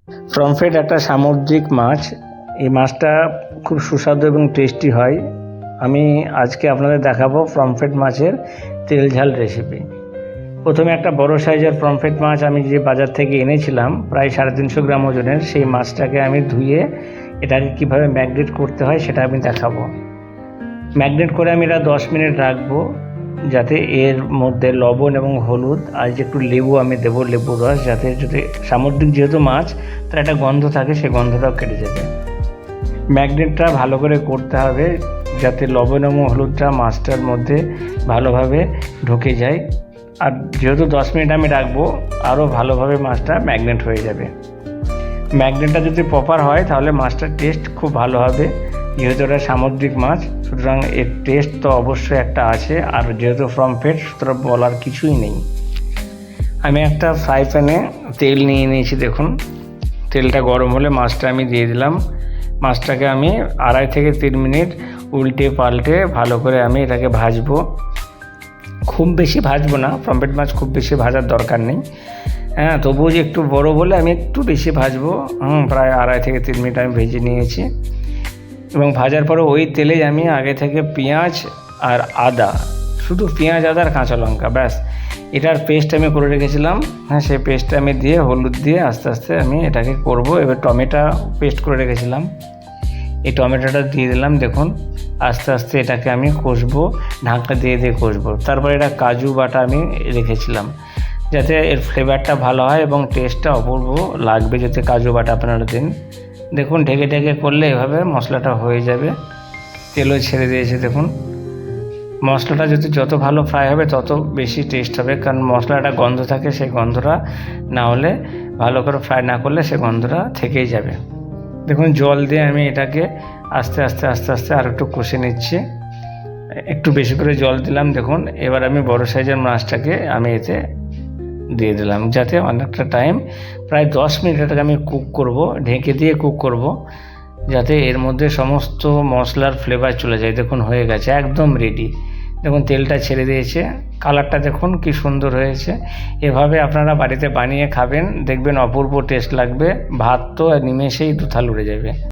Pomfret একটা সামুদ্রিক মাছ। এই মাছটা খুব সুস্বাদু এবং টেস্টি হয়। আমি আজকে আপনাদের দেখাবো পমফ্রেট মাছের তেল ঝাল রেসিপি। প্রথমে একটা বড় সাইজের পমফ্রেট মাছ আমি যে বাজার থেকে এনেছিলাম, প্রায় 350 গ্রাম ওজনের, সেই মাছটাকে আমি ধুয়ে এটাকে কীভাবে ম্যারিনেট করতে হয় সেটা আমি দেখাবো। ম্যারিনেট করে আমি এটা 10 মিনিট রাখবো, যাতে এর মধ্যে লবণ এবং হলুদ আর যে একটু লেবু আমি দেবো, লেবুর রস, যাতে যদি সামুদ্রিক যেহেতু মাছ তার একটা গন্ধ থাকে, সেই গন্ধটাও কেটে যাবে। ম্যারিনেটটা ভালো করে করতে হবে যাতে লবণ এবং হলুদটা মাছটার মধ্যে ভালোভাবে ঢুকে যায়। আর যেহেতু 10 মিনিট আমি রাখবো, আরও ভালোভাবে মাছটা ম্যারিনেট হয়ে যাবে। ম্যারিনেটটা যদি প্রপার হয় তাহলে মাছটার টেস্ট খুব ভালো হবে। যেহেতু এটা সামুদ্রিক মাছ, সুতরাং এর টেস্ট তো অবশ্যই একটা আছে। আর যেহেতু পমফ্রেট, সুতরাং বলার কিছুই নেই। আমি একটা ফ্রাই প্যানে তেল নিয়ে নিয়েছি। দেখুন, তেলটা গরম হলে মাছটা আমি দিয়ে দিলাম। মাছটাকে আমি 2.5 থেকে 3 মিনিট উল্টে পাল্টে ভালো করে আমি এটাকে ভাজবো। খুব বেশি ভাজবো না, পমফ্রেট মাছ খুব বেশি ভাজার দরকার নেই। তবুও যে একটু বড় বলে আমি একটু বেশি ভাজবো। প্রায় 2.5 থেকে 3 মিনিট আমি ভেজে নিয়েছি। এবং ভাজার পরে ওই তেলে আমি আগে থেকে পেঁয়াজ আর আদা, শুধু পেঁয়াজ, আদা আর কাঁচা লঙ্কা, ব্যাস এটার পেস্ট আমি করে রেখেছিলাম। সেই পেস্টটা আমি দিয়ে হলুদ দিয়ে আস্তে আস্তে আমি এটাকে করব। এবার টমেটো পেস্ট করে রেখেছিলাম, এই টমেটোটা দিয়ে দিলাম। দেখুন, আস্তে আস্তে এটাকে আমি কষবো, ঢাকনা দিয়ে দিয়ে কষবো। তারপরে এটা কাজু বাটা আমি রেখেছিলাম, যাতে এর ফ্লেভারটা ভালো হয় এবং টেস্টটা অপূর্ব লাগবে যাতে কাজু বাটা আপনারা দিন। দেখুন, ঢেকে ঢেকে করলে এভাবে মশলাটা হয়ে যাবে। তেলও ছেড়ে দিয়েছে। দেখুন, মশলাটা যত ভালো ফ্রাই হবে তত বেশি টেস্ট হবে, কারণ মশলাটা গন্ধ থাকে, সেই গন্ধটা না হলে, ভালো করে ফ্রাই না করলে সে গন্ধটা থেকেই যাবে। দেখুন, জল দিয়ে আমি এটাকে আস্তে আস্তে আস্তে আস্তে আর একটু কষে নিচ্ছি। একটু বেশি করে জল দিলাম। দেখুন, এবার আমি বড় সাইজের মাছটাকে আমি এতে দিয়ে দিলাম, যাতে অনেকটা টাইম, প্রায় 10 মিনিট এটাকে আমি কুক করব, ঢেকে দিয়ে কুক করব, যাতে এর মধ্যে সমস্ত মশলার ফ্লেভার চলে যায়। দেখুন, হয়ে গেছে, একদম রেডি। দেখুন, তেলটা ছেড়ে দিয়েছে, কালারটা দেখুন কি সুন্দর হয়েছে। এভাবে আপনারা বাড়িতে বানিয়ে খাবেন, দেখবেন অপূর্ব টেস্ট লাগবে। ভাত তো নিমেষেই 2 থাল উড়ে যাবে।